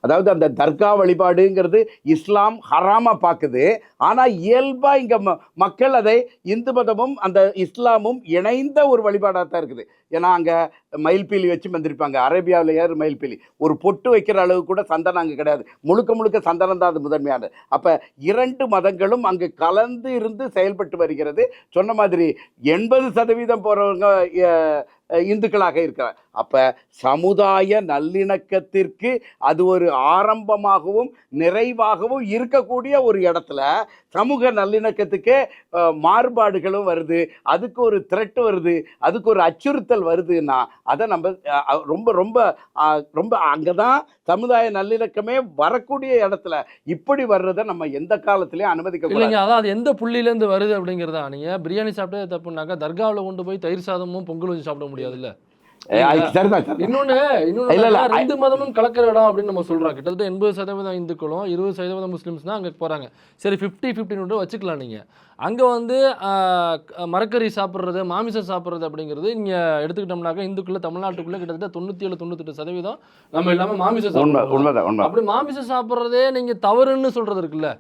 அதாவது அந்த தர்கா வழிபாடுங்கிறது இஸ்லாம் ஹராமா பார்க்குது. ஆனால் இயல்பாக இங்கே மக்கள் அதை இந்து மதமும் அந்த இஸ்லாமும் இணைந்த ஒரு வழிபாடாக தான் இருக்குது. ஏன்னா அங்கே மயில்பீலி வச்சு வந்திருப்பாங்க. அரேபியாவில் ஏறு மயில்பீலி ஒரு பொட்டு வைக்கிற அளவு கூட சந்தனம் அங்கே கிடையாது. முழுக்க முழுக்க சந்தனம் தான் அது முதன்மையானது. அப்போ இரண்டு மதங்களும் அங்கு கலந்து இருந்து செயல்பட்டு வருகிறது. சொன்ன மாதிரி 80% போகிறவங்க இந்துக்களாக இருக்கிறார். அப்போ சமுதாய நல்லிணக்கத்திற்கு அது ஒரு ஆரம்பமாகவும் நிறைவாகவும் இருக்கக்கூடிய ஒரு இடத்துல சமூக நல்லிணக்கத்துக்கே மாறுபாடுகளும் வருது, அதுக்கு ஒரு த்ரெட் வருது, அதுக்கு ஒரு அச்சுறுத்தல் வருதுன்னா அதை நம்ம ரொம்ப ரொம்ப ரொம்ப அங்கே தான் சமுதாய நல்லிணக்கமே வரக்கூடிய இடத்துல இப்படி வர்றதை நம்ம எந்த காலத்திலையும் அனுமதிக்க இல்லைங்க. அதான் அது எந்த புள்ளியிலேருந்து வருது அப்படிங்கிறதா. நீங்கள் பிரியாணி சாப்பிட்டே தப்புனாக்கா தர்காவில் கொண்டு போய் தயிர் சாதமும் பொங்கல் வச்சு சாப்பிட முடியாதுல்ல. இன்னொன்னு ரெண்டு மதமும் கலக்கிற இடம் அப்படின்னு நம்ம சொல்றோம். கிட்டத்தட்ட 80% இந்துக்களும் 20% முஸ்லிம்ஸ் தான் அங்க போறாங்க. சரி 50-50 வச்சுக்கலாம். நீங்க அங்க வந்து மரக்கறி சாப்பிட்றது, மாமிசம் சாப்பிட்றது அப்படிங்கிறது நீங்க எடுத்துக்கிட்டோம்னாக்கா இந்துக்குள்ள தமிழ்நாட்டுக்குள்ள கிட்டத்தட்ட 97-98% நம்ம எல்லாமே மாமிசம் சாப்பிடுறோம். அப்படி மாமிசம் சாப்பிட்றதே நீங்க தவறுன்னு சொல்றது இருக்குல்ல.